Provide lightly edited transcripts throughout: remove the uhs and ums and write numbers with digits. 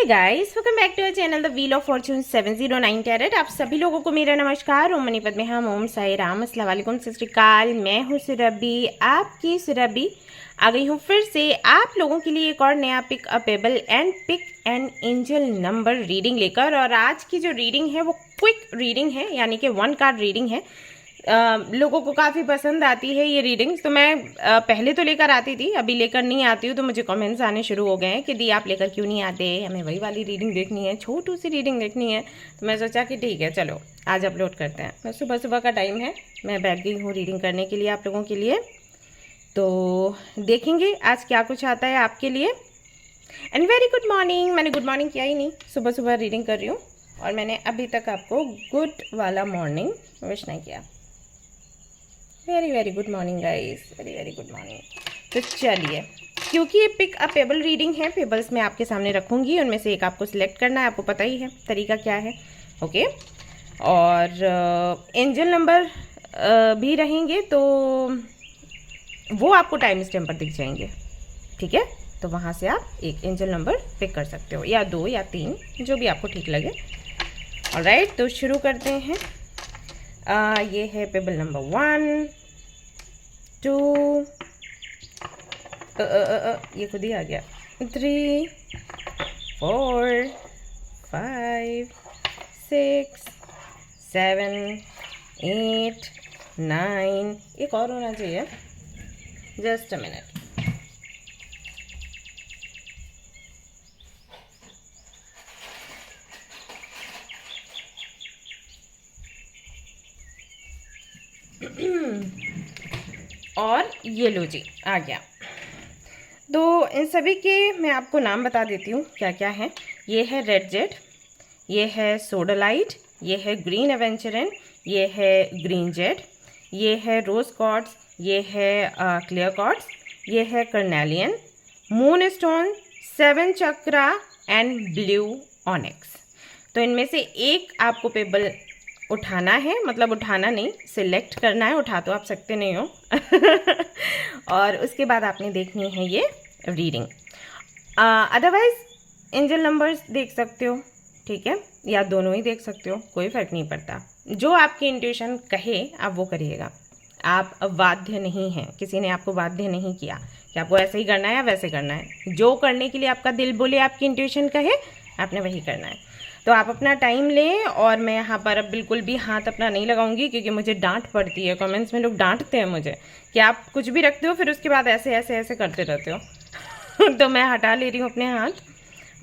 Hey guys, welcome back to our channel the Wheel of Fortune 709 tarot. आप सभी लोगों को मेरा नमस्कार। ओम मनी पद्मे हम ओम साई राम, अस्सलाम वालेकुम, सत श्री अकाल। मैं हूँ सुरभि, आपकी सुरभि आ गई हूँ फिर से आप लोगों के लिए एक और नया pick a pebble and pick an angel number reading लेकर। और आज की जो रीडिंग है वो क्विक रीडिंग है, यानी कि 1 कार्ड रीडिंग है। लोगों को काफ़ी पसंद आती है ये रीडिंग्स। तो मैं पहले तो लेकर आती थी, अभी लेकर नहीं आती हूँ। तो मुझे कमेंट्स आने शुरू हो गए हैं कि दी आप लेकर क्यों नहीं आते, हमें वही वाली रीडिंग देखनी है, छोटू सी रीडिंग देखनी है। तो मैं सोचा कि ठीक है चलो आज अपलोड करते हैं। मैं सुबह सुबह का टाइम है, मैं बैठ गई हूँ रीडिंग करने के लिए आप लोगों के लिए। तो देखेंगे आज क्या कुछ आता है आपके लिए। And very good morning. मैंने गुड मॉर्निंग किया ही नहीं, सुबह सुबह रीडिंग कर रही हूँ और मैंने अभी तक आपको गुड वाला मॉर्निंग विश नहीं किया। Very very good morning guys, very very good morning. तो चलिए, क्योंकि ये पिक अ पेबल रीडिंग है, पेबल्स मैं आपके सामने रखूँगी, उनमें से एक आपको सिलेक्ट करना है। आपको पता ही है तरीका क्या है, ओके। और एंजल नंबर भी रहेंगे तो वो आपको टाइम स्टैम्प पर दिख जाएंगे, ठीक है। तो वहाँ से आप एक एंजल नंबर पिक कर सकते हो, या 2 या 3, जो भी आपको ठीक लगे। ऑलराइट, तो शुरू करते हैं। ये है पेबल नंबर 1 2 ये खुद ही आ गया, 3 4 5 6 7 8 9। एक और होना चाहिए, जस्ट अ मिनट। और ये लो जी आ गया। तो इन सभी के मैं आपको नाम बता देती हूँ क्या क्या है। ये है रेड जेट, ये है सोडालाइट, ये है ग्रीन एवेंचरन, ये है ग्रीन जेट, ये है रोज कॉर्ड्स, ये है क्लियर कॉर्ड्स, ये है carnelian, moonstone, 7 chakra and blue onyx. तो इनमें से एक आपको पेबल उठाना है, मतलब उठाना नहीं, सिलेक्ट करना है। उठा तो आप सकते नहीं हो और उसके बाद आपने देखनी है ये रीडिंग। अदरवाइज एंजल नंबर्स देख सकते हो, ठीक है, या दोनों ही देख सकते हो, कोई फ़र्क नहीं पड़ता। जो आपकी इंट्यूशन कहे आप वो करिएगा। आप बाध्य नहीं हैं, किसी ने आपको बाध्य नहीं किया कि आपको ऐसे ही करना है या वैसे करना है। जो करने के लिए आपका दिल बोले, आपकी इंट्यूशन कहे, आपने वही करना है। तो आप अपना टाइम लें। और मैं यहाँ पर अब बिल्कुल भी हाथ अपना नहीं लगाऊंगी, क्योंकि मुझे डांट पड़ती है। कमेंट्स में लोग डांटते हैं मुझे कि आप कुछ भी रखते हो फिर उसके बाद ऐसे ऐसे ऐसे करते रहते हो तो मैं हटा ले रही हूँ अपने हाथ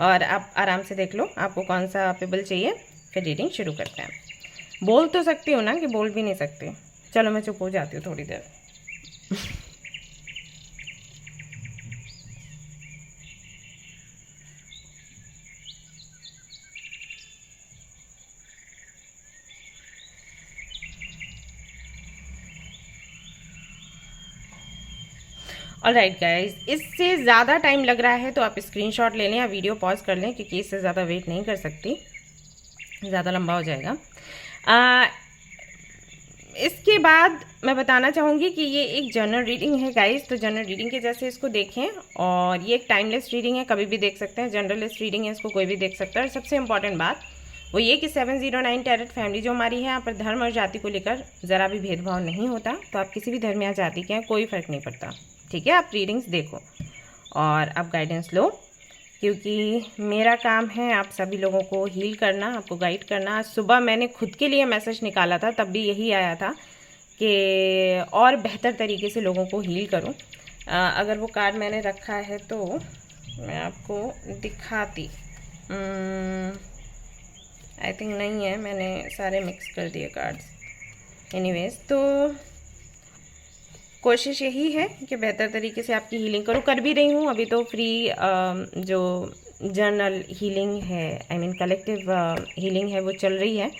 और आप आराम से देख लो आपको कौन सा पेबल चाहिए, फिर रीडिंग शुरू करते हैं। बोल तो सकती हूँ ना कि बोल भी नहीं सकती। चलो मैं चुप हो जाती हूँ थोड़ी देर ऑलराइट गाइज, इससे ज़्यादा टाइम लग रहा है तो आप स्क्रीनशॉट ले लें या वीडियो पॉज कर लें, क्योंकि इससे ज़्यादा वेट नहीं कर सकती, ज़्यादा लंबा हो जाएगा। इसके बाद मैं बताना चाहूँगी कि ये एक जनरल रीडिंग है गाइज। तो जनरल रीडिंग के जैसे इसको देखें, और ये एक टाइमलेस रीडिंग है, कभी भी देख सकते हैं। जनरलिस्ट रीडिंग है, इसको कोई भी देख सकता है। और सबसे इंपॉर्टेंट बात वो ये कि 709 टैरेट फैमिली जो हमारी है, यहाँ पर धर्म और जाति को लेकर ज़रा भी भेदभाव नहीं होता। तो आप किसी भी धर्म या जाति के हैं, कोई फ़र्क नहीं पड़ता, ठीक है। आप रीडिंग्स देखो और आप गाइडेंस लो, क्योंकि मेरा काम है आप सभी लोगों को हील करना, आपको गाइड करना। आज सुबह मैंने खुद के लिए मैसेज निकाला था, तब भी यही आया था कि और बेहतर तरीके से लोगों को हील करूं। अगर वो कार्ड मैंने रखा है तो मैं आपको दिखाती, आई थिंक नहीं है, मैंने सारे मिक्स कर दिए कार्ड्स। एनीवेज, तो कोशिश यही है कि बेहतर तरीके से आपकी हीलिंग करूँ, कर भी रही हूँ। अभी तो फ्री जो जर्नल हीलिंग है, आई मीन कलेक्टिव हीलिंग है, वो चल रही है।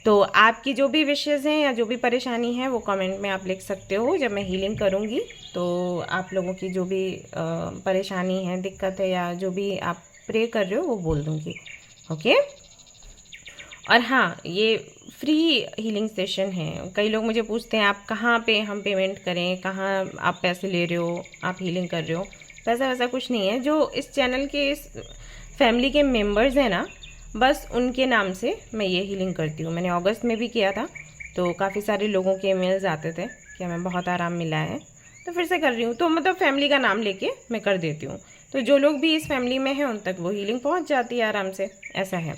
तो आपकी जो भी विशेज़ हैं या जो भी परेशानी है वो कमेंट में आप लिख सकते हो। जब मैं हीलिंग करूँगी तो आप लोगों की जो भी परेशानी है, दिक्कत है, या जो भी आप प्रे कर रहे हो वो बोल दूँगी, ओके। और हाँ, ये फ्री हीलिंग सेशन है। कई लोग मुझे पूछते हैं आप कहाँ पे हम पेमेंट करें, कहाँ आप पैसे ले रहे हो, आप हीलिंग कर रहे हो। पैसा वैसा कुछ नहीं है। जो इस चैनल के इस फैमिली के मेंबर्स हैं ना, बस उनके नाम से मैं ये हीलिंग करती हूँ। मैंने अगस्त में भी किया था, तो काफ़ी सारे लोगों के ईमेल्स आते थे कि हमें बहुत आराम मिला है, तो फिर से कर रही हूँ। तो मतलब फैमिली का नाम लेके मैं कर देती हूँ, तो जो लोग भी इस फैमिली में हैं उन तक वो हीलिंग पहुँच जाती है आराम से, ऐसा है।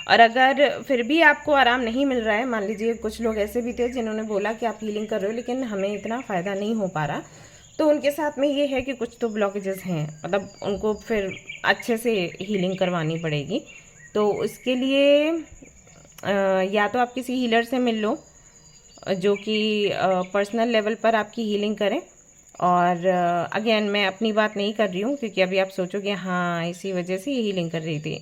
और अगर फिर भी आपको आराम नहीं मिल रहा है, मान लीजिए कुछ लोग ऐसे भी थे जिन्होंने बोला कि आप हीलिंग कर रहे हो लेकिन हमें इतना फ़ायदा नहीं हो पा रहा, तो उनके साथ में ये है कि कुछ तो ब्लॉकेजेस हैं, मतलब उनको फिर अच्छे से हीलिंग करवानी पड़ेगी। तो उसके लिए या तो आप किसी हीलर से मिल लो जो कि पर्सनल लेवल पर आपकी हीलिंग करें। और अगेन मैं अपनी बात नहीं कर रही हूँ, क्योंकि अभी आप सोचोगे हाँ इसी वजह से ये हीलिंग कर रही थी,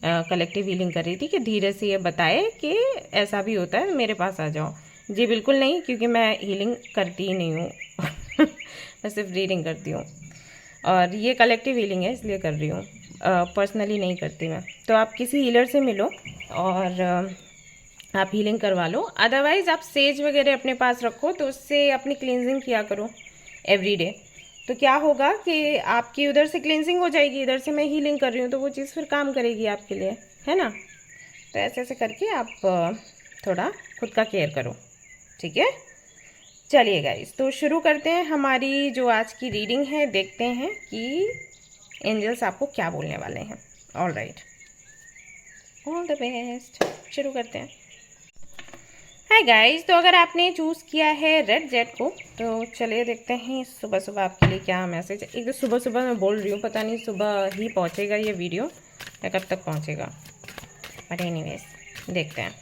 कलेक्टिव हीलिंग कर रही थी कि धीरे से ये बताए कि ऐसा भी होता है, मेरे पास आ जाओ। जी बिल्कुल नहीं, क्योंकि मैं हीलिंग करती ही नहीं हूँ मैं सिर्फ रीडिंग करती हूँ, और ये कलेक्टिव हीलिंग है इसलिए कर रही हूँ, पर्सनली नहीं करती मैं। तो आप किसी हीलर से मिलो और आप हीलिंग करवा लो। अदरवाइज़ आप सेज वगैरह अपने पास रखो, तो उससे अपनी क्लींजिंग किया करो एवरी डे। तो क्या होगा कि आपकी उधर से क्लींजिंग हो जाएगी, इधर से मैं हीलिंग कर रही हूँ, तो वो चीज़ फिर काम करेगी आपके लिए, है ना। तो ऐसे ऐसे करके आप थोड़ा खुद का केयर करो, ठीक है। चलिए गाइस, तो शुरू करते हैं हमारी जो आज की रीडिंग है। देखते हैं कि एंजल्स आपको क्या बोलने वाले हैं। All right, all the best. शुरू करते हैं। हाय गाइस, तो अगर आपने चूज़ किया है रेड जेट को, तो चलिए देखते हैं सुबह सुबह आपके लिए क्या मैसेज है। एक तो सुबह सुबह मैं बोल रही हूँ, पता नहीं सुबह ही पहुँचेगा ये वीडियो या कब तक पहुँचेगा, बट एनीवेज देखते हैं।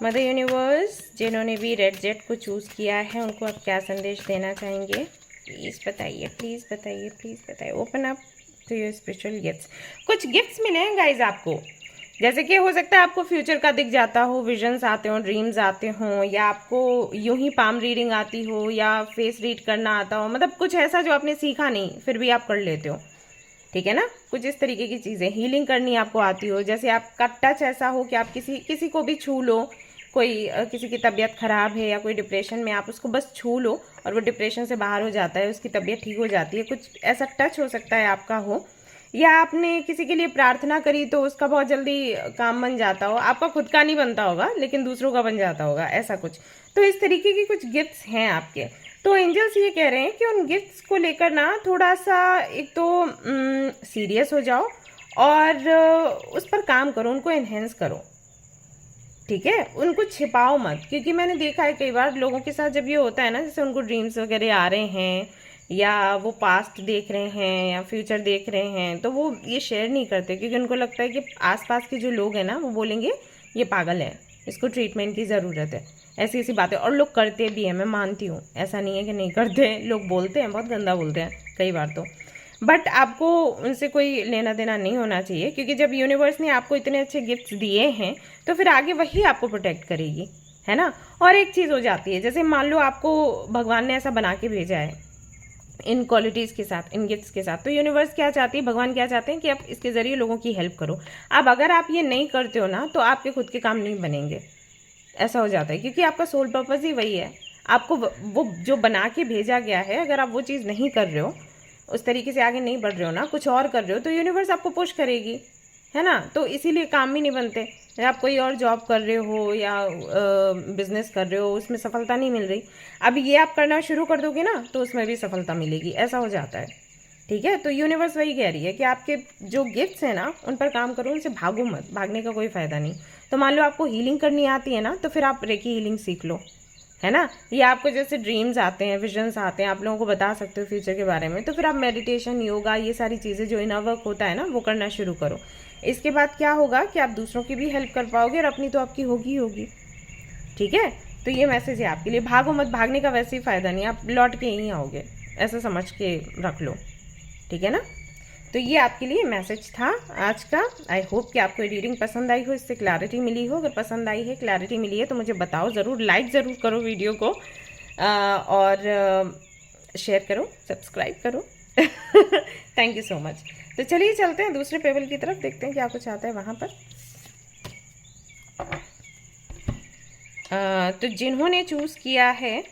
मदर यूनिवर्स, जिन्होंने भी रेड जेट को चूज़ किया है उनको आप क्या संदेश देना चाहेंगे, प्लीज़ बताइए, प्लीज़ बताइए, प्लीज़ बताइए। Open up to your spiritual gifts. कुछ गिफ्ट्स मिले हैं गाइज आपको, जैसे कि हो सकता है आपको फ्यूचर का दिख जाता हो, विजन्स आते हो, ड्रीम्स आते हो, या आपको यूं ही पाम रीडिंग आती हो, या फेस रीड करना आता हो, मतलब कुछ ऐसा जो आपने सीखा नहीं फिर भी आप कर लेते हो, ठीक है ना। कुछ इस तरीके की चीज़ें, हीलिंग करनी आपको आती हो, जैसे आपका टच ऐसा हो कि आप किसी को भी छू लो, कोई किसी की तबीयत ख़राब है या कोई डिप्रेशन में, आप उसको बस छू लो और वो डिप्रेशन से बाहर हो जाता है, उसकी तबीयत ठीक हो जाती है। कुछ ऐसा टच हो सकता है आपका हो, या आपने किसी के लिए प्रार्थना करी तो उसका बहुत जल्दी काम बन जाता हो, आपका खुद का नहीं बनता होगा लेकिन दूसरों का बन जाता होगा, ऐसा कुछ। तो इस तरीके की कुछ गिफ्ट्स हैं आपके। तो एंजल्स ये कह रहे हैं कि उन गिफ्ट्स को लेकर ना थोड़ा सा एक तो सीरियस हो जाओ और उस पर काम करो, उनको एनहेंस करो, ठीक है। उनको छिपाओ मत, क्योंकि मैंने देखा है कई बार लोगों के साथ जब ये होता है ना, जैसे उनको ड्रीम्स वगैरह आ रहे हैं या वो पास्ट देख रहे हैं या फ्यूचर देख रहे हैं, तो वो ये शेयर नहीं करते, क्योंकि उनको लगता है कि आसपास के जो लोग हैं ना वो बोलेंगे ये पागल है, इसको ट्रीटमेंट की ज़रूरत है, ऐसी ऐसी बातें। और लोग करते भी हैं, मैं मानती हूँ, ऐसा नहीं है कि नहीं करते, लोग बोलते हैं, बहुत गंदा बोलते हैं कई बार तो, बट आपको उनसे कोई लेना देना नहीं होना चाहिए, क्योंकि जब यूनिवर्स ने आपको इतने अच्छे गिफ्ट्स दिए हैं तो फिर आगे वही आपको प्रोटेक्ट करेगी, है ना। और एक चीज़ हो जाती है, जैसे मान लो आपको भगवान ने ऐसा बना के भेजा है इन क्वालिटीज़ के साथ, इन गिफ्ट्स के साथ, तो यूनिवर्स क्या चाहती है, भगवान क्या चाहते हैं कि आप इसके ज़रिए लोगों की हेल्प करो। अब अगर आप ये नहीं करते हो ना, तो आपके खुद के काम नहीं बनेंगे, ऐसा हो जाता है, क्योंकि आपका सोल पर्पज़ ही वही है। आपको वो जो बना के भेजा गया है, अगर आप वो चीज़ नहीं कर रहे हो, उस तरीके से आगे नहीं बढ़ रहे हो ना, कुछ और कर रहे हो, तो यूनिवर्स आपको पुश करेगी, है ना। तो इसीलिए काम ही नहीं बनते। आप कोई और जॉब कर रहे हो या बिजनेस कर रहे हो, उसमें सफलता नहीं मिल रही, अब ये आप करना शुरू कर दोगे ना तो उसमें भी सफलता मिलेगी, ऐसा हो जाता है, ठीक है। तो यूनिवर्स वही कह रही है कि आपके जो गिफ्ट्स हैं ना उन पर काम करो, उनसे भागो मत, भागने का कोई फ़ायदा नहीं। तो मान लो आपको हीलिंग करनी आती है ना, तो फिर आप रेकी हीलिंग सीख लो, है ना। या आपको जैसे ड्रीम्स आते हैं, विजन्स आते हैं, आप लोगों को बता सकते हो फ्यूचर के बारे में, तो फिर आप मेडिटेशन, योगा, ये सारी चीज़ें जो इनर वर्क होता है ना वो करना शुरू करो। इसके बाद क्या होगा कि आप दूसरों की भी हेल्प कर पाओगे और अपनी तो आपकी होगी होगी, ठीक है। तो ये मैसेज है आपके लिए, भागो मत, भागने का वैसे ही फ़ायदा नहीं, आप लौट के यहीं आओगे, ऐसा समझ के रख लो, ठीक है ना। तो ये आपके लिए मैसेज था आज का। आई होप कि आपको रीडिंग पसंद आई हो, इससे क्लैरिटी मिली हो। अगर पसंद आई है, क्लैरिटी मिली है, तो मुझे बताओ ज़रूर, लाइक ज़रूर करो वीडियो को, और शेयर करो, सब्सक्राइब करो थैंक यू सो मच। तो चलिए चलते हैं दूसरे पेबल की तरफ, देखते हैं क्या कुछ आता है वहाँ पर। तो जिन्होंने चूज़ किया है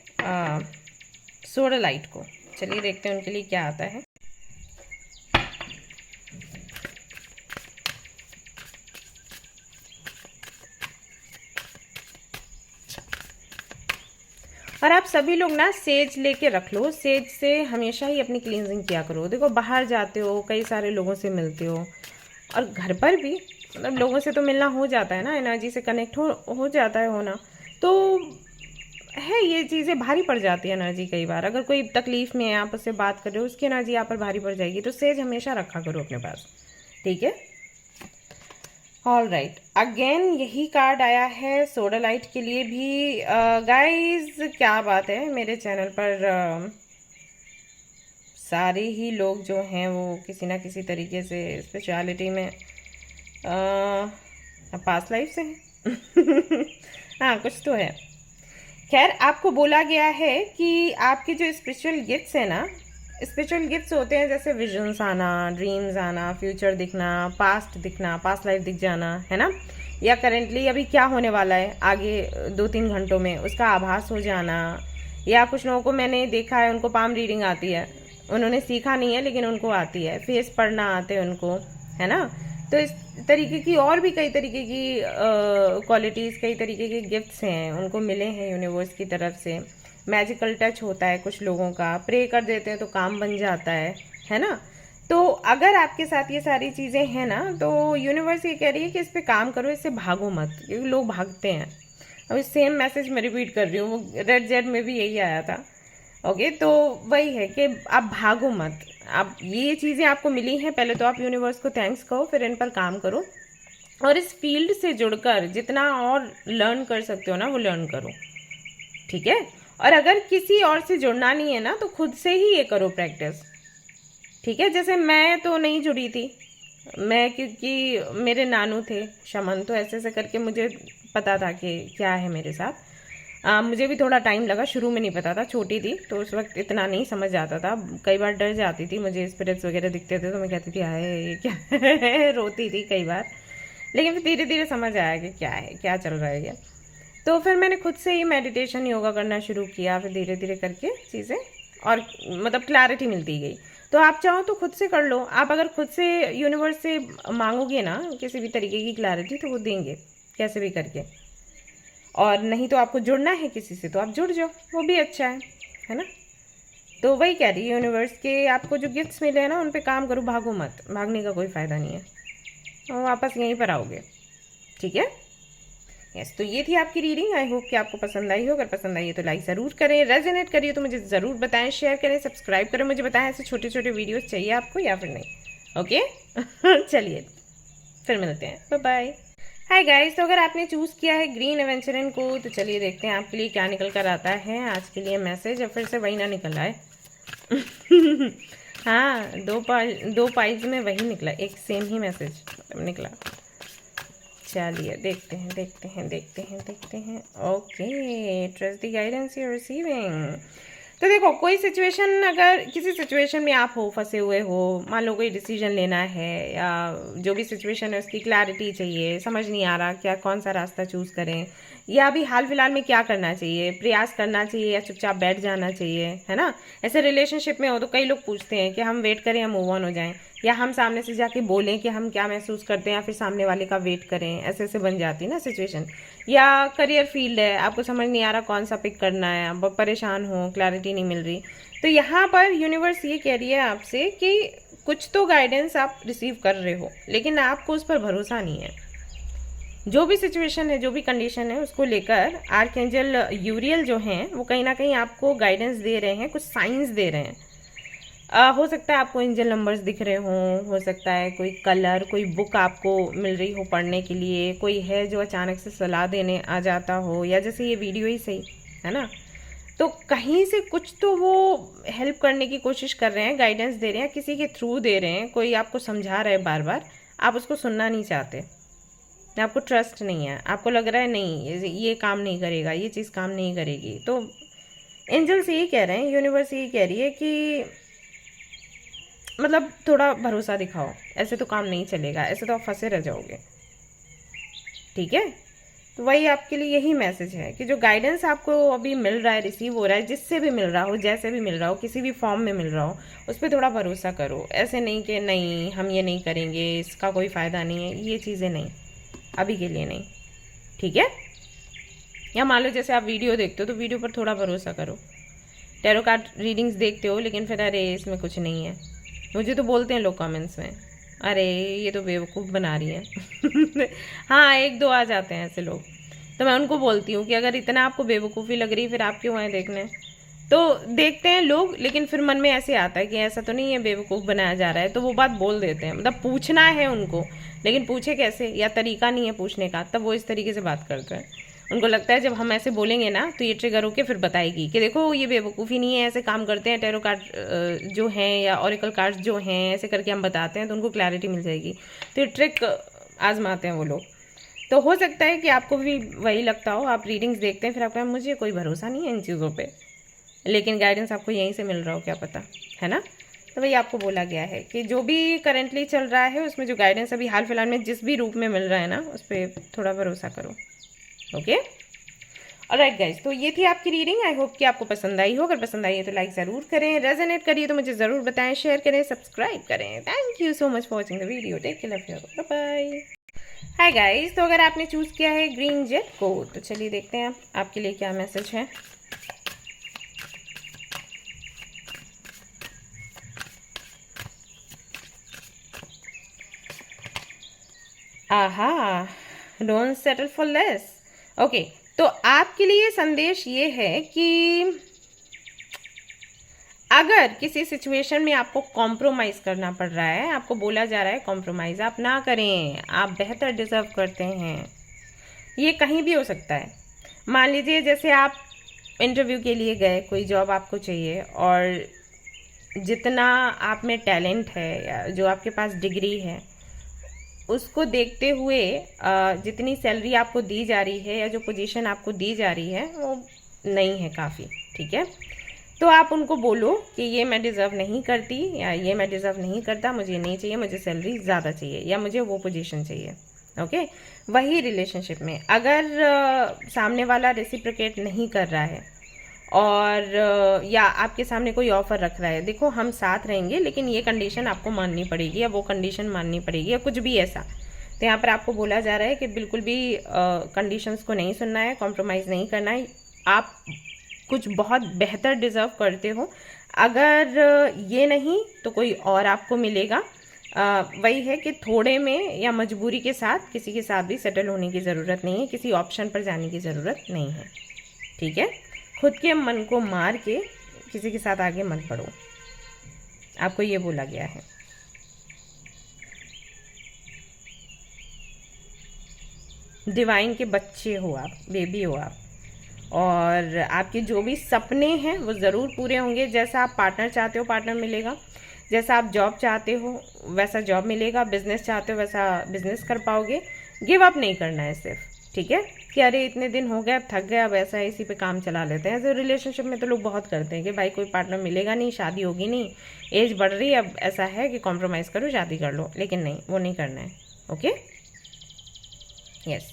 सोडालाइट को, चलिए देखते हैं उनके लिए क्या आता है। और आप सभी लोग ना सेज लेके रख लो, सेज से हमेशा ही अपनी क्लींजिंग किया करो। देखो बाहर जाते हो, कई सारे लोगों से मिलते हो, और घर पर भी मतलब लोगों से तो मिलना हो जाता है ना, एनर्जी से कनेक्ट हो जाता है होना, तो है ये चीज़ें भारी पड़ जाती है एनर्जी। कई बार अगर कोई तकलीफ़ में है, आप उससे बात कर रहे हो, उसकी एनर्जी आप पर भारी पड़ जाएगी, तो सेज हमेशा रखा करो अपने पास, ठीक है। ऑल राइट, अगेन यही कार्ड आया है सोडालाइट के लिए भी। गाइस क्या बात है, मेरे चैनल पर सारे ही लोग जो हैं वो किसी ना किसी तरीके से स्पिरिचुअलिटी में पास्ट लाइफ से हैं। हाँ कुछ तो है। खैर आपको बोला गया है कि आपके जो स्पिरिचुअल गिफ्ट्स हैं ना, स्पिरिचुअल गिफ्ट्स होते हैं जैसे विजन्स आना, ड्रीम्स आना, फ्यूचर दिखना, पास्ट दिखना, पास्ट लाइफ दिख जाना, है ना, या करेंटली अभी क्या होने वाला है आगे 2-3 घंटों में उसका आभास हो जाना, या कुछ लोगों को मैंने देखा है उनको पाम रीडिंग आती है, उन्होंने सीखा नहीं है लेकिन उनको आती है, फेस पढ़ना आते हैं उनको, है ना। तो इस तरीके की और भी कई तरीके की क्वालिटीज़, कई तरीके के गिफ्ट्स हैं उनको मिले हैं यूनिवर्स की तरफ से। मैजिकल टच होता है कुछ लोगों का, प्रे कर देते हैं तो काम बन जाता है ना। तो अगर आपके साथ ये सारी चीज़ें हैं ना, तो यूनिवर्स ये कह रही है कि इस पे काम करो, इससे भागो मत, क्योंकि लोग भागते हैं। अभी सेम मैसेज मैं रिपीट कर रही हूँ, वो रेड जेड में भी यही आया था। ओके, तो वही है कि आप भागो मत। आप ये चीज़ें आपको मिली हैं, पहले तो आप यूनिवर्स को थैंक्स कहो, फिर इन पर काम करो, और इस फील्ड से जुड़कर जितना और लर्न कर सकते हो ना वो लर्न करो, ठीक है। और अगर किसी और से जुड़ना नहीं है ना, तो खुद से ही ये करो प्रैक्टिस, ठीक है। जैसे मैं तो नहीं जुड़ी थी, मैं क्योंकि मेरे नानू थे शमन, तो ऐसे ऐसे करके मुझे पता था कि क्या है मेरे साथ। मुझे भी थोड़ा टाइम लगा, शुरू में नहीं पता था, छोटी थी तो उस वक्त इतना नहीं समझ आता था, कई बार डर जाती थी, मुझे स्पिरिट्स वगैरह दिखते थे तो मैं कहती थी हाय ये क्या है, रोती थी कई बार। लेकिन फिर धीरे धीरे समझ आया कि क्या है, क्या चल रहा है ये। तो फिर मैंने खुद से ही मेडिटेशन योगा करना शुरू किया, फिर धीरे धीरे करके चीज़ें और मतलब क्लैरिटी मिलती गई। तो आप चाहो तो खुद से कर लो, आप अगर खुद से यूनिवर्स से मांगोगे ना किसी भी तरीके की क्लैरिटी, तो वो देंगे कैसे भी करके। और नहीं तो आपको जुड़ना है किसी से तो आप जुड़ जाओ, वो भी अच्छा है ना। तो वही कह रही है यूनिवर्स के, आपको जो गिफ्ट्स मिले हैं ना उन पे काम करो, भागो मत, भागने का कोई फ़ायदा नहीं है, और वापस यहीं पर आओगे, ठीक है। यस, तो ये थी आपकी रीडिंग। आई होप कि आपको पसंद आई हो, अगर पसंद आई है तो लाइक ज़रूर करें, रेजोनेट करिए तो मुझे ज़रूर बताएं, शेयर करें, सब्सक्राइब करें, मुझे बताएं ऐसे छोटे छोटे वीडियोस चाहिए आपको या फिर नहीं। ओके चलिए फिर मिलते हैं, बाय बाय। हाय गाइस, तो अगर आपने चूज़ किया है ग्रीन एवेंचरिन को, तो चलिए देखते हैं आपके लिए क्या निकल कर आता है आज के लिए मैसेज, और फिर से वही ना निकल आए। हाँ, दो पाइज में वही निकला, एक सेम ही मैसेज निकला। चलिए देखते हैं देखते हैं देखते हैं देखते हैं। Okay, trust the guidance you are receiving. तो देखो, कोई सिचुएशन, अगर किसी सिचुएशन में आप हो, फंसे हुए हो, मान लो कोई डिसीजन लेना है, या जो भी सिचुएशन है उसकी क्लैरिटी चाहिए, समझ नहीं आ रहा क्या कौन सा रास्ता चूज़ करें, या अभी हाल फिलहाल में क्या करना चाहिए, प्रयास करना चाहिए या चुपचाप बैठ जाना चाहिए, है ना। ऐसे रिलेशनशिप में हो तो कई लोग पूछते हैं कि हम वेट करें या मूव ऑन हो जाएं, या हम सामने से जाके बोलें कि हम क्या महसूस करते हैं, या फिर सामने वाले का वेट करें, ऐसे ऐसे बन जाती है ना सिचुएशन। या करियर फील्ड है, आपको समझ नहीं आ रहा कौन सा पिक करना है, आप परेशान हो, क्लैरिटी नहीं मिल रही, तो यहाँ पर यूनिवर्स ये कह रही है आपसे कि कुछ तो गाइडेंस आप रिसीव कर रहे हो, लेकिन आपको उस पर भरोसा नहीं है। जो भी सिचुएशन है, जो भी कंडीशन है, उसको लेकर आर्कएंजल यूरियल जो हैं वो कहीं ना कहीं आपको गाइडेंस दे रहे हैं, कुछ साइंस दे रहे हैं। हो सकता है आपको एंजल नंबर्स दिख रहे हों, हो सकता है कोई कलर, कोई बुक आपको मिल रही हो पढ़ने के लिए, कोई है जो अचानक से सलाह देने आ जाता हो, या जैसे ये वीडियो ही सही है ना। तो कहीं से कुछ तो वो हेल्प करने की कोशिश कर रहे हैं, गाइडेंस दे रहे हैं, किसी के थ्रू दे रहे हैं, कोई आपको समझा रहा है बार बार, आप उसको सुनना नहीं चाहते, आपको ट्रस्ट नहीं है, आपको लग रहा है नहीं ये काम नहीं करेगा, ये चीज़ काम नहीं करेगी। तो एंजल्स यही कह रहे हैं, यूनिवर्स यही कह रही है कि मतलब थोड़ा भरोसा दिखाओ, ऐसे तो काम नहीं चलेगा, ऐसे तो आप फंसे रह जाओगे, ठीक है। तो वही आपके लिए यही मैसेज है कि जो गाइडेंस आपको अभी मिल रहा है, रिसीव हो रहा है, जिससे भी मिल रहा हो, जैसे भी मिल रहा हो, किसी भी फॉर्म में मिल रहा हो, उस पर थोड़ा भरोसा करो। ऐसे नहीं कि नहीं हम ये नहीं करेंगे, इसका कोई फ़ायदा नहीं है, ये चीज़ें नहीं, अभी के लिए नहीं, ठीक है। या मान लो जैसे आप वीडियो देखते हो तो वीडियो पर थोड़ा भरोसा करो। टैरो कार्ड रीडिंग्स देखते हो लेकिन फिर अरे इसमें कुछ नहीं है। मुझे तो बोलते हैं लोग कमेंट्स में, अरे ये तो बेवकूफ़ बना रही है। हाँ, एक दो आ जाते हैं ऐसे लोग, तो मैं उनको बोलती हूँ कि अगर इतना आपको बेवकूफ़ी लग रही फिर आप क्यों आए देखने। तो देखते हैं लोग, लेकिन फिर मन में ऐसे आता है कि ऐसा तो नहीं है बेवकूफ़ बनाया जा रहा है, तो वो बात बोल देते हैं। मतलब पूछना है उनको, लेकिन पूछे कैसे, या तरीका नहीं है पूछने का, तब वो इस तरीके से बात करते हैं। उनको लगता है जब हम ऐसे बोलेंगे ना तो ये ट्रिगर होके फिर बताएगी कि देखो ये बेवकूफ़ी नहीं है, ऐसे काम करते हैं, टैरो कार्ड जो हैं या ऑरेकल कार्ड्स जो हैं ऐसे करके हम बताते हैं तो उनको क्लैरिटी मिल जाएगी। तो ये ट्रिक आजमाते हैं वो लोग। तो हो सकता है कि आपको भी वही लगता हो, आप रीडिंग्स देखते हैं फिर आपका मुझे कोई भरोसा नहीं है इन चीज़ों पे, लेकिन गाइडेंस आपको यहीं से मिल रहा हो, क्या पता, है ना। तो वही आपको बोला गया है कि जो भी करेंटली चल रहा है उसमें जो गाइडेंस अभी हाल फिलहाल में जिस भी रूप में मिल रहा है ना उस पर थोड़ा भरोसा करो। ओके, ऑलराइट गाइज, तो ये थी आपकी रीडिंग। आई होप कि आपको पसंद आई हो। अगर पसंद आई है तो लाइक ज़रूर करें, रेजोनेट करिए तो मुझे ज़रूर बताएं, शेयर करें, सब्सक्राइब करें। Thank you so much for watching the video. Take care of your, bye bye. Hi guys, तो अगर आपने चूज़ किया है ग्रीन जेट को तो चलिए देखते हैं आपके लिए क्या मैसेज है। आहा, don't settle for less. Okay, तो आपके लिए संदेश ये है कि अगर किसी सिचुएशन में आपको कॉम्प्रोमाइज़ करना पड़ रहा है, आपको बोला जा रहा है कॉम्प्रोमाइज़ आप ना करें, आप बेहतर डिज़र्व करते हैं। ये कहीं भी हो सकता है। मान लीजिए जैसे आप इंटरव्यू के लिए गए, कोई जॉब आपको चाहिए, और जितना आप में टैलेंट है या जो आपके पास डिग्री है उसको देखते हुए जितनी सैलरी आपको दी जा रही है या जो पोजीशन आपको दी जा रही है वो नहीं है काफ़ी, ठीक है। तो आप उनको बोलो कि ये मैं डिज़र्व नहीं करती या ये मैं डिज़र्व नहीं करता, मुझे ये नहीं चाहिए, मुझे सैलरी ज़्यादा चाहिए या मुझे वो पोजीशन चाहिए। ओके, वही रिलेशनशिप में अगर सामने वाला रेसिप्रोकेट नहीं कर रहा है और या आपके सामने कोई ऑफ़र रख रहा है, देखो हम साथ रहेंगे लेकिन ये कंडीशन आपको माननी पड़ेगी या वो कंडीशन माननी पड़ेगी या कुछ भी ऐसा, तो यहाँ पर आपको बोला जा रहा है कि बिल्कुल भी कंडीशंस को नहीं सुनना है, कॉम्प्रोमाइज़ नहीं करना है। आप कुछ बहुत बेहतर डिज़र्व करते हो, अगर ये नहीं तो कोई और आपको मिलेगा। वही है कि थोड़े में या मजबूरी के साथ किसी के साथ भी सेटल होने की ज़रूरत नहीं है, किसी ऑप्शन पर जाने की ज़रूरत नहीं है, ठीक है। खुद के मन को मार के किसी के साथ आगे मत बढ़ो, आपको ये बोला गया है। डिवाइन के बच्चे हो आप, बेबी हो आप, और आपके जो भी सपने हैं वो ज़रूर पूरे होंगे। जैसा आप पार्टनर चाहते हो पार्टनर मिलेगा, जैसा आप जॉब चाहते हो वैसा जॉब मिलेगा, बिजनेस चाहते हो वैसा बिजनेस कर पाओगे। गिव अप नहीं करना है सिर्फ, ठीक है, कि अरे इतने दिन हो गए अब थक गए अब ऐसा इसी पे काम चला लेते हैं। ऐसे रिलेशनशिप में तो लोग बहुत करते हैं कि भाई कोई पार्टनर मिलेगा नहीं, शादी होगी नहीं, एज बढ़ रही है, अब ऐसा है कि कॉम्प्रोमाइज़ करो शादी कर लो, लेकिन नहीं, वो नहीं करना है। ओके, यस,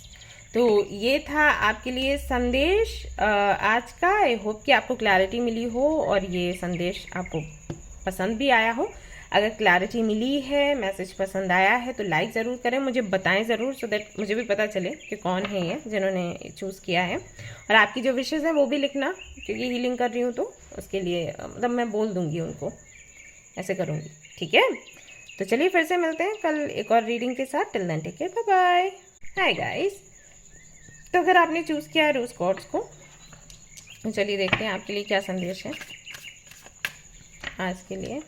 तो ये था आपके लिए संदेश आज का। आई होप कि आपको क्लैरिटी मिली हो और ये संदेश आपको पसंद भी आया हो। अगर क्लैरिटी मिली है, मैसेज पसंद आया है तो लाइक ज़रूर करें, मुझे बताएं ज़रूर, सो दैट मुझे भी पता चले कि कौन है ये जिन्होंने चूज़ किया है। और आपकी जो विशेज़ हैं वो भी लिखना, क्योंकि हीलिंग कर रही हूँ तो उसके लिए मतलब मैं बोल दूँगी उनको, ऐसे करूँगी, ठीक है। तो चलिए फिर से मिलते हैं कल एक और रीडिंग के साथ। Till then take care, bye bye. Hi guys, तो अगर आपने चूज़ किया है रोज़ क्वार्ट्ज को तो चलिए देखते हैं आपके लिए क्या संदेश है आज के लिए।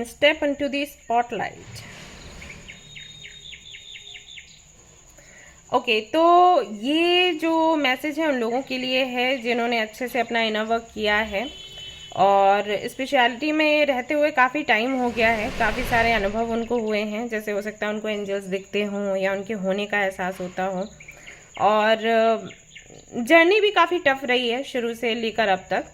Step into the spotlight. Okay, तो ये जो मैसेज है उन लोगों के लिए है जिन्होंने अच्छे से अपना इनर वर्क किया है और स्पिरिचुअलिटी में रहते हुए काफ़ी टाइम हो गया है, काफ़ी सारे अनुभव उनको हुए हैं, जैसे हो सकता है उनको एंजल्स दिखते हों या उनके होने का एहसास होता हो, और जर्नी भी काफ़ी टफ रही है शुरू से लेकर अब तक,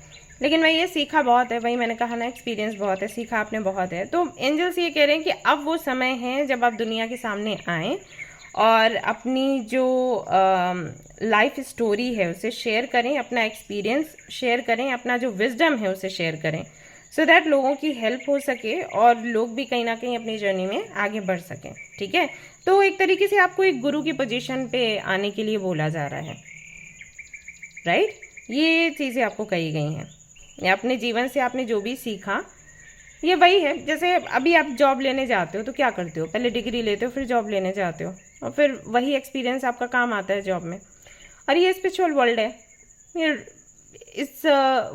लेकिन वही ये सीखा बहुत है, वही मैंने कहा ना, एक्सपीरियंस बहुत है, सीखा आपने बहुत है। तो एंजल्स ये कह रहे हैं कि अब वो समय है जब आप दुनिया के सामने आएँ और अपनी जो लाइफ स्टोरी है उसे शेयर करें, अपना एक्सपीरियंस शेयर करें, अपना जो विजडम है उसे शेयर करें, सो दैट लोगों की हेल्प हो सके और लोग भी कहीं ना कहीं अपनी जर्नी में आगे बढ़ सकें। ठीक है, तो एक तरीके से आपको एक गुरु की पोजीशन पे आने के लिए बोला जा रहा है, राइट। ये चीज़ें आपको कही गई हैं, या अपने जीवन से आपने जो भी सीखा ये वही है। जैसे अभी आप जॉब लेने जाते हो तो क्या करते हो, पहले डिग्री लेते हो, फिर जॉब लेने जाते हो, और फिर वही एक्सपीरियंस आपका काम आता है जॉब में। और ये स्पिरिचुअल वर्ल्ड है, ये इस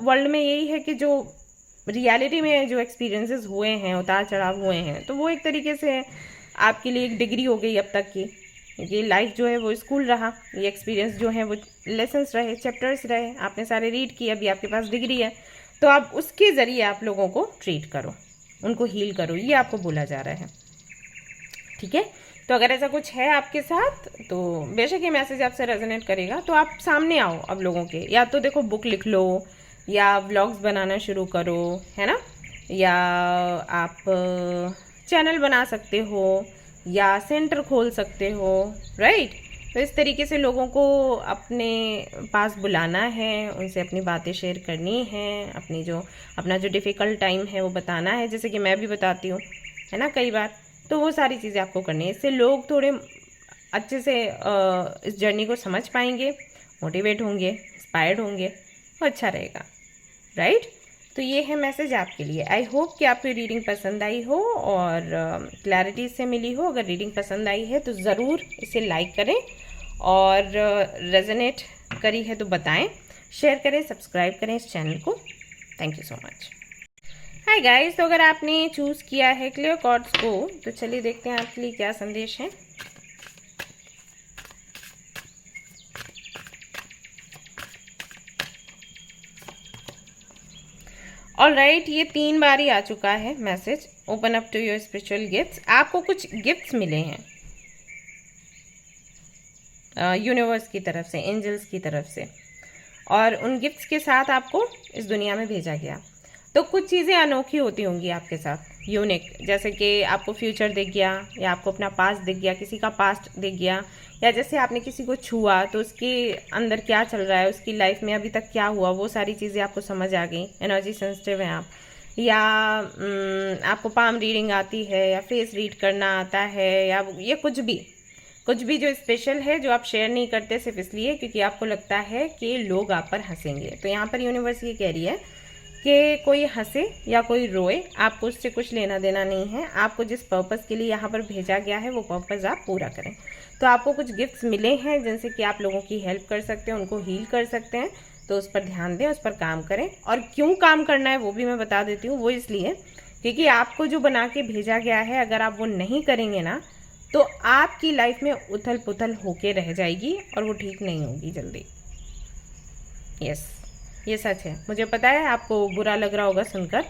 वर्ल्ड में यही है कि जो रियलिटी में जो एक्सपीरियंसेस हुए हैं, उतार चढ़ाव हुए हैं, तो वो एक तरीके से आपके लिए एक डिग्री हो गई अब तक की। ये लाइफ जो है वो स्कूल रहा, ये एक्सपीरियंस जो है वो लेसन्स रहे, चैप्टर्स रहे, आपने सारे रीड किए, अभी आपके पास डिग्री है, तो आप उसके ज़रिए आप लोगों को ट्रीट करो, उनको हील करो, ये आपको बोला जा रहा है। ठीक है, तो अगर ऐसा कुछ है आपके साथ तो बेशक ये मैसेज आपसे रेजोनेट करेगा, तो आप सामने आओ अब लोगों के, या तो देखो बुक लिख लो, या व्लॉग्स बनाना शुरू करो, है ना, या आप चैनल बना सकते हो, या सेंटर खोल सकते हो, राइट। तो इस तरीके से लोगों को अपने पास बुलाना है, उनसे अपनी बातें शेयर करनी है, अपना जो डिफ़िकल्ट टाइम है वो बताना है, जैसे कि मैं भी बताती हूँ, है ना, कई बार। तो वो सारी चीज़ें आपको करनी है, इससे लोग थोड़े अच्छे से इस जर्नी को समझ पाएंगे, मोटिवेट होंगे, इंस्पायर्ड होंगे, वो अच्छा रहेगा, राइट। तो ये है मैसेज आपके लिए। आई होप कि आपको रीडिंग पसंद आई हो और क्लैरिटी से मिली हो। अगर रीडिंग पसंद आई है तो ज़रूर इसे लाइक करें, और रेजोनेट करी है तो बताएं, शेयर करें, सब्सक्राइब करें इस चैनल को। Thank you so much. Hi guys, तो अगर आपने चूज़ किया है क्लियर कॉर्ड्स को, तो चलिए देखते हैं आपके लिए क्या संदेश है। ऑलराइट, ये 3 बार ही आ चुका है message, open up to your spiritual gifts. आपको कुछ गिफ्ट्स मिले हैं यूनिवर्स की तरफ से, एंजल्स की तरफ से, और उन गिफ्ट्स के साथ आपको इस दुनिया में भेजा गया। तो कुछ चीज़ें अनोखी होती होंगी आपके साथ, यूनिक, जैसे कि आपको फ्यूचर दिख गया, या आपको अपना पास्ट दिख गया, किसी का पास्ट दिख गया, या जैसे आपने किसी को छुआ तो उसके अंदर क्या चल रहा है, उसकी लाइफ में अभी तक क्या हुआ, वो सारी चीज़ें आपको समझ आ गई, एनर्जी सेंसिटिव हैं आप, या आपको पाम रीडिंग आती है, या फेस रीड करना आता है, या ये कुछ भी जो स्पेशल है, जो आप शेयर नहीं करते सिर्फ इसलिए क्योंकि आपको लगता है कि लोग आप पर हंसेंगे। तो यहाँ पर यूनिवर्स ये कह रही है कि कोई हंसे या कोई रोए, आपको उससे कुछ लेना देना नहीं है। आपको जिस पर्पज़ के लिए यहाँ पर भेजा गया है वो पर्पज़ आप पूरा करें। तो आपको कुछ गिफ्ट्स मिले हैं जिनसे कि आप लोगों की हेल्प कर सकते हैं, उनको हील कर सकते हैं, तो उस पर ध्यान दें, उस पर काम करें। और क्यों काम करना है वो भी मैं बता देती हूँ। वो इसलिए क्योंकि आपको जो बना के भेजा गया है, अगर आप वो नहीं करेंगे ना, तो आपकी लाइफ में उथल पुथल होके रह जाएगी और वो ठीक नहीं होगी जल्दी। यस, ये सच है। मुझे पता है आपको बुरा लग रहा होगा सुनकर,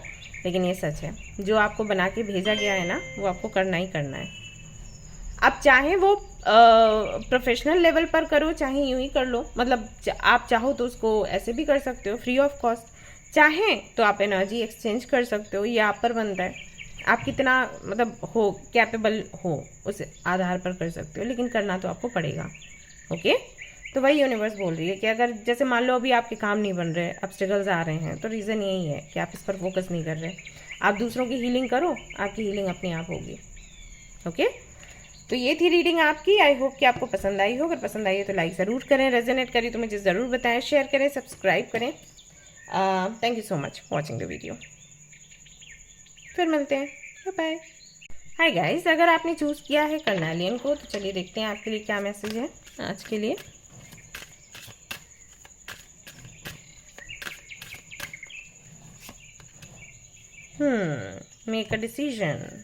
लेकिन ये सच है। जो आपको बना के भेजा गया है ना, वो आपको करना ही करना है। आप चाहे वो प्रोफेशनल लेवल पर करो, चाहे यूं ही कर लो, मतलब आप चाहो तो उसको ऐसे भी कर सकते हो फ्री ऑफ कॉस्ट, चाहें तो आप एनर्जी एक्सचेंज कर सकते हो, ये आप पर बनता है। आप कितना मतलब हो कैपेबल हो उस आधार पर कर सकते हो, लेकिन करना तो आपको पड़ेगा। ओके, तो वही यूनिवर्स बोल रही है कि अगर जैसे मान लो अभी आपके काम नहीं बन रहे, ऑब्स्टेकल्स आ रहे हैं, तो रीज़न यही है कि आप इस पर फोकस नहीं कर रहे। आप दूसरों की हीलिंग करो, आपकी हीलिंग अपने आप होगी। ओके, तो ये थी रीडिंग आपकी। आई होप कि आपको पसंद आई हो। अगर पसंद आई है तो लाइक ज़रूर करें, रेजोनेट करी तो मुझे ज़रूर बताएं, शेयर करें, सब्सक्राइब करें। Thank you so much watching the video. फिर मिलते हैं, बाय बाय। हाय गाइस, अगर आपने चूज़ किया है कर्नालियन को, तो चलिए देखते हैं आपके लिए क्या मैसेज है आज के लिए। Make a decision.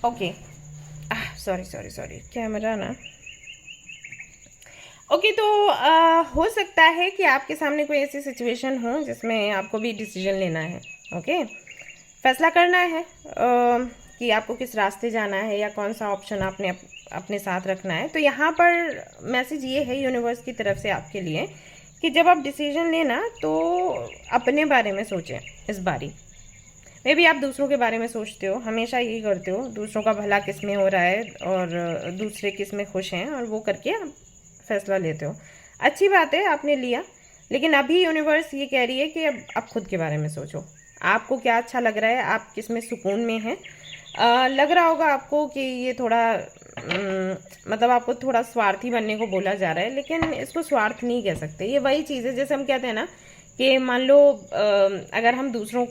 Okay, sorry camera ना। ओके, तो हो सकता है कि आपके सामने कोई ऐसी सिचुएशन हो जिसमें आपको भी डिसीजन लेना है। ओके, फैसला करना है कि आपको किस रास्ते जाना है, या कौन सा ऑप्शन आपने अपने साथ रखना है। तो यहाँ पर मैसेज ये है यूनिवर्स की तरफ से आपके लिए कि जब आप डिसीजन लेना तो अपने बारे में सोचें इस बारी। मे भी आप दूसरों के बारे में सोचते हो, हमेशा यही करते हो, दूसरों का भला किस में हो रहा है और दूसरे किस में खुश हैं, और वो करके आप फैसला लेते हो। अच्छी बात है, आपने लिया, लेकिन अभी यूनिवर्स ये कह रही है कि अब आप खुद के बारे में सोचो, आपको क्या अच्छा लग रहा है, आप किस में सुकून में हैं। लग रहा होगा आपको कि ये थोड़ा मतलब आपको थोड़ा स्वार्थी बनने को बोला जा रहा है, लेकिन इसको स्वार्थ नहीं कह सकते। ये वही चीज़ है जैसे हम कहते हैं ना कि मान लो अगर हम दूसरों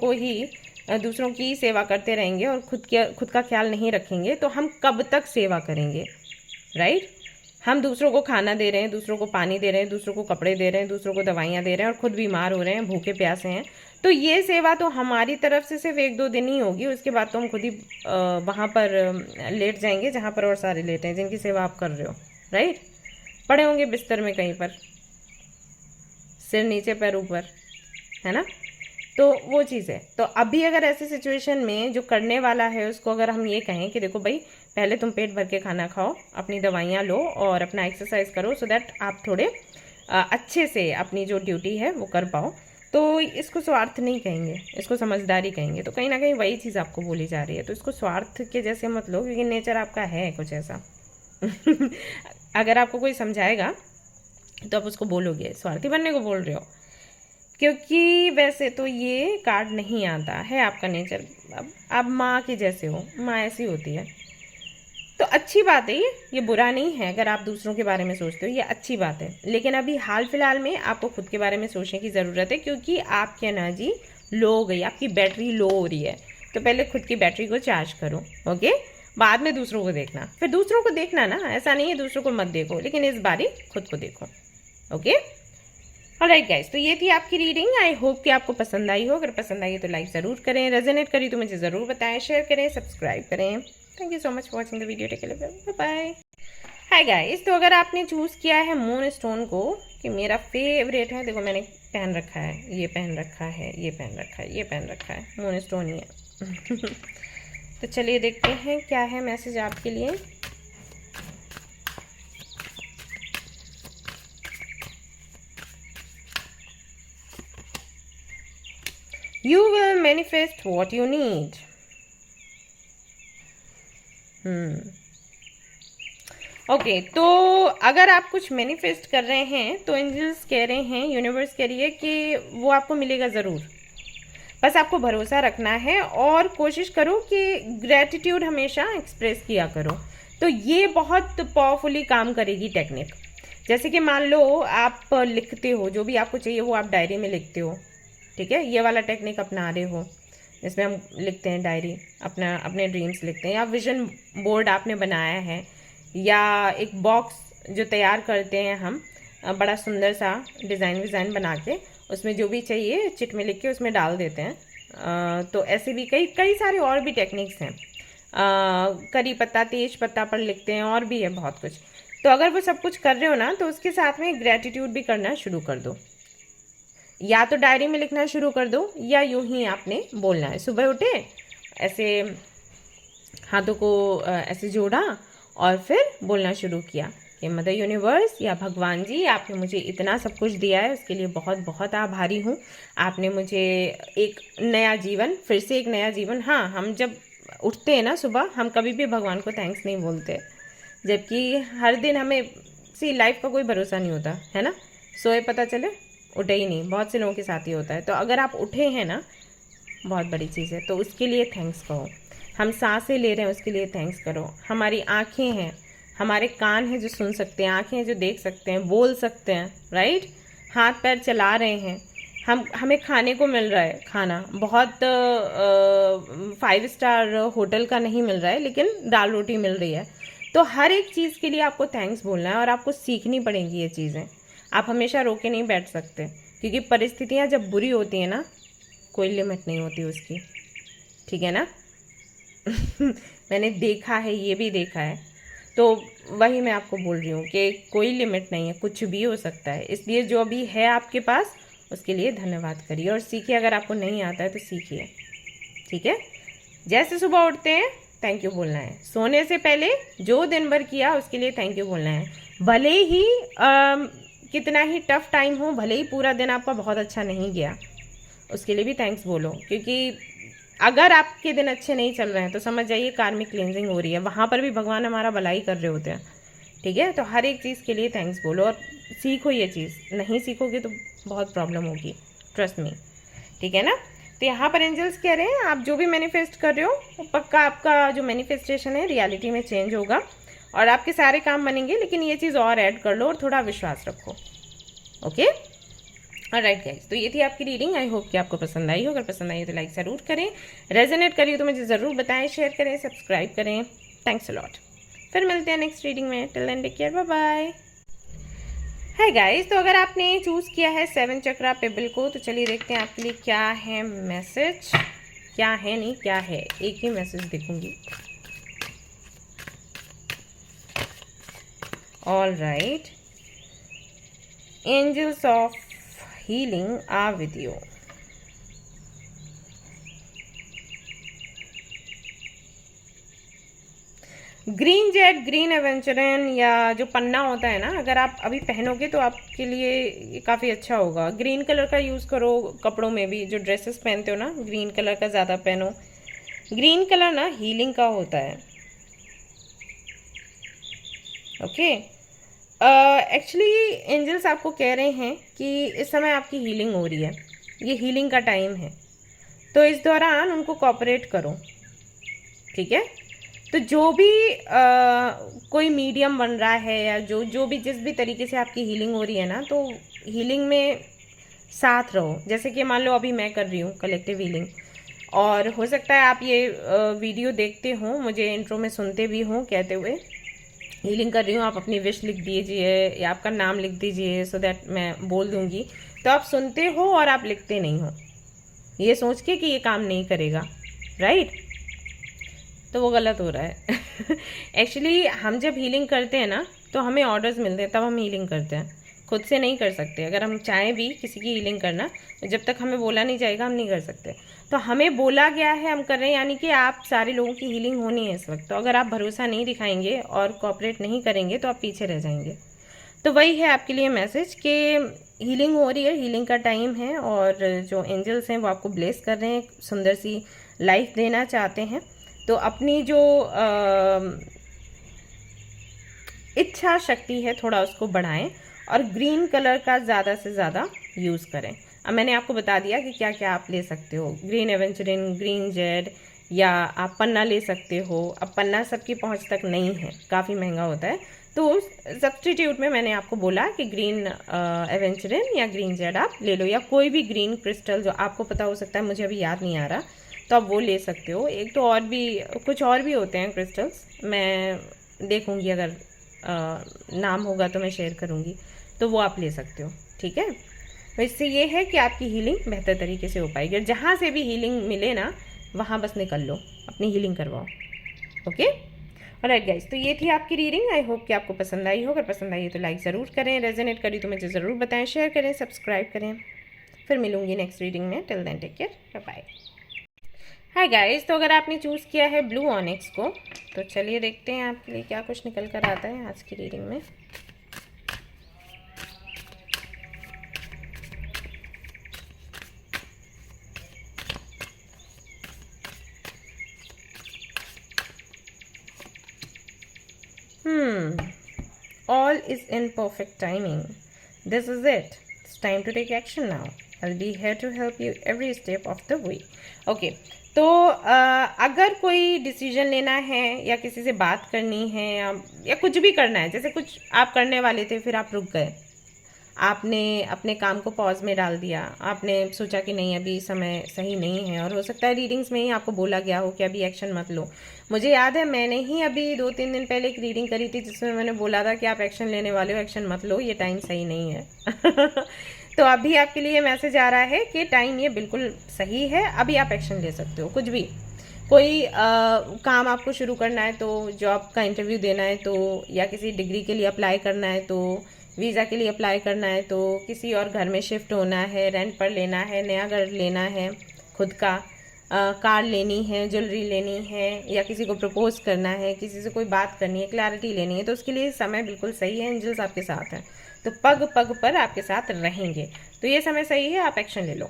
की सेवा करते रहेंगे और खुद का ख्याल नहीं रखेंगे तो हम कब तक सेवा करेंगे, राइट। हम दूसरों को खाना दे रहे हैं, दूसरों को पानी दे रहे हैं, दूसरों को कपड़े दे रहे हैं, दूसरों को दवाइयाँ दे रहे हैं और खुद बीमार हो रहे हैं, भूखे प्यासे हैं, तो ये सेवा तो हमारी तरफ से सिर्फ 1-2 दिन ही होगी। उसके बाद तो हम खुद ही वहाँ पर लेट जाएंगे जहाँ पर और सारे लेटे हैं जिनकी सेवा आप कर रहे हो, राइट। पड़े होंगे बिस्तर में कहीं पर, सिर नीचे पैर ऊपर, है ना। तो वो चीज़ है। तो अभी अगर ऐसी सिचुएशन में जो करने वाला है उसको अगर हम ये कहें कि देखो भाई, पहले तुम पेट भर के खाना खाओ, अपनी दवाइयाँ लो और अपना एक्सरसाइज करो, सो दैट आप थोड़े अच्छे से अपनी जो ड्यूटी है वो कर पाओ, तो इसको स्वार्थ नहीं कहेंगे, इसको समझदारी कहेंगे। तो कहीं ना कहीं वही चीज़ आपको बोली जा रही है। तो इसको स्वार्थ के जैसे मत लो, क्योंकि नेचर आपका है कुछ ऐसा। अगर आपको कोई समझाएगा तो आप उसको बोलोगे स्वार्थी बनने को बोल रहे हो, क्योंकि वैसे तो ये कार्ड नहीं आता है आपका नेचर। अब आप माँ के जैसे हो, माँ ऐसी होती है, तो अच्छी बात है ये बुरा नहीं है। अगर आप दूसरों के बारे में सोचते हो ये अच्छी बात है, लेकिन अभी हाल फिलहाल में आपको खुद के बारे में सोचने की ज़रूरत है, क्योंकि आपकी एनर्जी लो हो गई, आपकी बैटरी लो हो रही है। तो पहले खुद की बैटरी को चार्ज करो, ओके, बाद में दूसरों को देखना। फिर दूसरों को देखना ना, ऐसा नहीं है दूसरों को मत देखो, लेकिन इस बारी खुद को देखो, ओके। ऑलराइट गाइस, तो ये थी आपकी रीडिंग। आई होप कि आपको पसंद आई हो। अगर पसंद आई तो लाइक ज़रूर करें, रेजोनेट करी तो मुझे ज़रूर बताएं, शेयर करें, सब्सक्राइब करें। Thank you so much for watching the video, take care, bye bye. Hi guys, तो अगर आपने चूज़ किया है मून स्टोन को कि मेरा फेवरेट है, देखो मैंने पहन रखा है, ये पहन रखा है, ये पहन रखा है, ये पहन रखा है, मून स्टोन ही है। तो चलिए देखते हैं क्या है मैसेज आपके लिए। You will manifest what you need. Okay, तो अगर आप कुछ मैनिफेस्ट कर रहे हैं तो एंजल्स कह रहे हैं, यूनिवर्स कह रही है कि वो आपको मिलेगा ज़रूर। बस आपको भरोसा रखना है और कोशिश करो कि ग्रेटिट्यूड हमेशा एक्सप्रेस किया करो। तो ये बहुत पावरफुली काम करेगी टेक्निक। जैसे कि मान लो आप लिखते हो, जो भी आपको चाहिए वो आप डायरी में लिखते हो, ठीक है, ये वाला टेक्निक अपना रहे हो, इसमें हम लिखते हैं डायरी, अपने ड्रीम्स लिखते हैं, या विजन बोर्ड आपने बनाया है, या एक बॉक्स जो तैयार करते हैं हम, बड़ा सुंदर सा डिज़ाइन बना के उसमें जो भी चाहिए चिट में लिख के उसमें डाल देते हैं। तो ऐसे भी कई सारे और भी टेक्निक्स हैं। करी पत्ता, तेज पत्ता पर लिखते हैं, और भी है बहुत कुछ। तो अगर वो सब कुछ कर रहे हो ना, तो उसके साथ में ग्रेटिट्यूड भी करना शुरू कर दो। या तो डायरी में लिखना शुरू कर दो, या यूं ही आपने बोलना है। सुबह उठे, ऐसे हाथों को ऐसे जोड़ा और फिर बोलना शुरू किया कि मदर यूनिवर्स या भगवान जी, आपने मुझे इतना सब कुछ दिया है, उसके लिए बहुत बहुत आभारी हूँ। आपने मुझे एक नया जीवन, फिर से एक नया जीवन। हाँ, हम जब उठते हैं ना सुबह, हम कभी भी भगवान को थैंक्स नहीं बोलते, जबकि हर दिन हमें लाइफ का कोई भरोसा नहीं होता है ना। सोए पता चले उठे ही नहीं, बहुत से लोगों के साथ ही होता है। तो अगर आप उठे हैं ना, बहुत बड़ी चीज़ है, तो उसके लिए थैंक्स कहो। हम सांसें ले रहे हैं, उसके लिए थैंक्स करो। हमारी आँखें हैं, हमारे कान हैं जो सुन सकते हैं, आँखें हैं जो देख सकते हैं, बोल सकते हैं, राइट। हाथ पैर चला रहे हैं, हमें खाने को मिल रहा है, खाना बहुत 5 स्टार होटल का नहीं मिल रहा है, लेकिन दाल रोटी मिल रही है। तो हर एक चीज़ के लिए आपको थैंक्स बोलना है, और आपको सीखनी पड़ेंगी ये चीज़ें। आप हमेशा रोके नहीं बैठ सकते, क्योंकि परिस्थितियाँ जब बुरी होती हैं ना, कोई लिमिट नहीं होती उसकी, ठीक है ना। मैंने देखा है, ये भी देखा है, तो वही मैं आपको बोल रही हूँ कि कोई लिमिट नहीं है, कुछ भी हो सकता है। इसलिए जो भी है आपके पास, उसके लिए धन्यवाद करिए और सीखिए। अगर आपको नहीं आता है तो सीखिए, ठीक है। जैसे सुबह उठते हैं थैंक यू बोलना है, सोने से पहले जो दिन भर किया उसके लिए थैंक यू बोलना है। भले ही कितना ही टफ टाइम हो, भले ही पूरा दिन आपका बहुत अच्छा नहीं गया, उसके लिए भी थैंक्स बोलो, क्योंकि अगर आपके दिन अच्छे नहीं चल रहे हैं तो समझ जाइए कार्मिक क्लींजिंग हो रही है, वहाँ पर भी भगवान हमारा भलाई कर रहे होते हैं। ठीक है, तो हर एक चीज़ के लिए थैंक्स बोलो और सीखो ये चीज़, नहीं सीखोगे तो बहुत प्रॉब्लम होगी, ट्रस्ट मी। ठीक है ना। तो यहाँ पर एंजल्स कह रहे हैं आप जो भी मैनिफेस्ट कर रहे हो वो पक्का आपका जो मैनिफेस्टेशन है रियलिटी में चेंज होगा और आपके सारे काम बनेंगे, लेकिन ये चीज़ और ऐड कर लो और थोड़ा विश्वास रखो। ओके, ऑलराइट गाइस, तो ये थी आपकी रीडिंग। आई होप कि आपको पसंद आई हो। अगर पसंद आई हो तो लाइक ज़रूर करें, रेजोनेट करी हो तो मुझे ज़रूर बताएं, शेयर करें, सब्सक्राइब करें। Thanks a lot. फिर मिलते हैं नेक्स्ट रीडिंग में। Till then take care, bye bye. Hi guys, तो अगर आपने चूज़ किया है 7 चक्रा पेबल को तो चलिए देखते हैं आपके लिए क्या है मैसेज। क्या है नहीं, क्या है, एक ही मैसेज देखूंगी। All right, angels of healing are with you. Green jade, green aventurine या जो पन्ना होता है ना, अगर आप अभी पहनोगे तो आपके लिए ये काफ़ी अच्छा होगा। ग्रीन कलर का यूज़ करो कपड़ों में भी, जो ड्रेसेस पहनते हो ना ग्रीन कलर का ज़्यादा पहनो। ग्रीन कलर ना हीलिंग का होता है। ओके, एक्चुअली एंजल्स आपको कह रहे हैं कि इस समय आपकी हीलिंग हो रही है, ये हीलिंग का टाइम है, तो इस दौरान उनको कोऑपरेट करो। ठीक है, तो जो भी कोई मीडियम बन रहा है या जो भी जिस भी तरीके से आपकी हीलिंग हो रही है ना, तो हीलिंग में साथ रहो। जैसे कि मान लो अभी मैं कर रही हूँ कलेक्टिव हीलिंग, और हो सकता है आप ये वीडियो देखते हो, मुझे इंट्रो में सुनते भी हो कहते हुए हीलिंग कर रही हूँ, आप अपनी विश लिख दीजिए या आपका नाम लिख दीजिए सो दैट मैं बोल दूँगी। तो आप सुनते हो और आप लिखते नहीं हो, ये सोच के कि ये काम नहीं करेगा, राइट? तो वो गलत हो रहा है। एक्चुअली हम जब हीलिंग करते हैं ना तो हमें ऑर्डर्स मिलते हैं, तब हम हीलिंग करते हैं, खुद से नहीं कर सकते। अगर हम चाहें भी किसी की हीलिंग करना, जब तक हमें बोला नहीं जाएगा हम नहीं कर सकते। तो हमें बोला गया है, हम कर रहे हैं, यानी कि आप सारे लोगों की हीलिंग होनी है इस वक्त। तो अगर आप भरोसा नहीं दिखाएंगे और कोऑपरेट नहीं करेंगे तो आप पीछे रह जाएंगे। तो वही है आपके लिए मैसेज कि हीलिंग हो रही है, हीलिंग का टाइम है, और जो एंजल्स हैं वो आपको ब्लेस कर रहे हैं, सुंदर सी लाइफ देना चाहते हैं। तो अपनी जो इच्छा शक्ति है थोड़ा उसको बढ़ाएं और ग्रीन कलर का ज़्यादा से ज़्यादा यूज़ करें। अब मैंने आपको बता दिया कि क्या क्या आप ले सकते हो, ग्रीन एवेंचरिन, ग्रीन जेड, या आप पन्ना ले सकते हो। अब पन्ना सबकी पहुंच तक नहीं है, काफ़ी महंगा होता है, तो सब्सटीट्यूट में मैंने आपको बोला कि ग्रीन एवेंचरिन या ग्रीन जेड आप ले लो, या कोई भी ग्रीन क्रिस्टल जो आपको पता हो सकता है, मुझे अभी याद नहीं आ रहा, तो आप वो ले सकते हो। एक तो और भी कुछ और भी होते हैं क्रिस्टल्स, मैं देखूंगी, अगर नाम होगा तो मैं शेयर करूंगी, तो वो आप ले सकते हो। ठीक है, तो इससे ये है कि आपकी हीलिंग बेहतर तरीके से हो पाएगी। जहाँ से भी हीलिंग मिले ना वहाँ बस निकल लो, अपनी हीलिंग करवाओ। ओके, ऑलराइट गाइस, तो ये थी आपकी रीडिंग। आई होप कि आपको पसंद आई हो। अगर पसंद आई तो लाइक ज़रूर करें, रेजोनेट करी तो मुझे ज़रूर बताएं, शेयर करें, सब्सक्राइब करें। फिर मिलूंगी नेक्स्ट रीडिंग में। Till then take care, bye bye. Hi guys, तो अगर आपने चूज़ किया है ब्लू ऑनिक्स को तो चलिए देखते हैं आपके लिए क्या कुछ निकल कर आता है आज की रीडिंग में। All is in perfect timing. This is it. It's time to take action now. I'll be here to help you every step of the way. Okay. तो अगर कोई डिसीजन लेना है या किसी से बात करनी है या कुछ भी करना है, जैसे कुछ आप करने वाले थे फिर आप रुक गए, आपने अपने काम को पॉज में डाल दिया, आपने सोचा कि नहीं अभी समय सही नहीं है, और हो सकता है रीडिंग्स में ही आपको बोला गया हो कि अभी एक्शन मत लो। मुझे याद है मैंने ही अभी 2-3 दिन पहले एक रीडिंग करी थी जिसमें मैंने बोला था कि आप एक्शन लेने वाले हो, एक्शन मत लो, ये टाइम सही नहीं है। तो अभी आपके लिए मैसेज आ रहा है कि टाइम ये बिल्कुल सही है, अभी आप एक्शन ले सकते हो। कुछ भी, कोई काम आपको शुरू करना है तो, जॉब का इंटरव्यू देना है तो, या किसी डिग्री के लिए अप्लाई करना है तो, वीज़ा के लिए अप्लाई करना है तो, किसी और घर में शिफ्ट होना है, रेंट पर लेना है, नया घर लेना है खुद का, कार लेनी है, ज्वेलरी लेनी है, या किसी को प्रपोज करना है, किसी से कोई बात करनी है, क्लैरिटी लेनी है, तो उसके लिए समय बिल्कुल सही है। एंजल्स आपके साथ हैं, तो पग पग पर आपके साथ रहेंगे। तो ये समय सही है, आप एक्शन ले लो।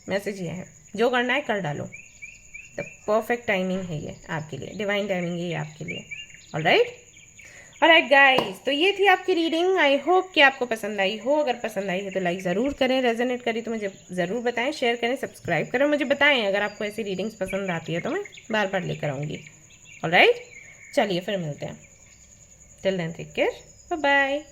मैसेज ये है, जो करना है कर डालो। द परफेक्ट टाइमिंग है ये आपके लिए, डिवाइन टाइमिंग है ये आपके लिए। ऑलराइट गाइस, तो ये थी आपकी रीडिंग। आई होप कि आपको पसंद आई हो। अगर पसंद आई है तो लाइक ज़रूर करें, रेजोनेट करी तो मुझे ज़रूर बताएं, शेयर करें, सब्सक्राइब करें, मुझे बताएं अगर आपको ऐसी रीडिंग्स पसंद आती है तो मैं बार बार लेकर आऊँगी। ऑलराइट, चलिए फिर मिलते हैं। Till then take care, bye bye.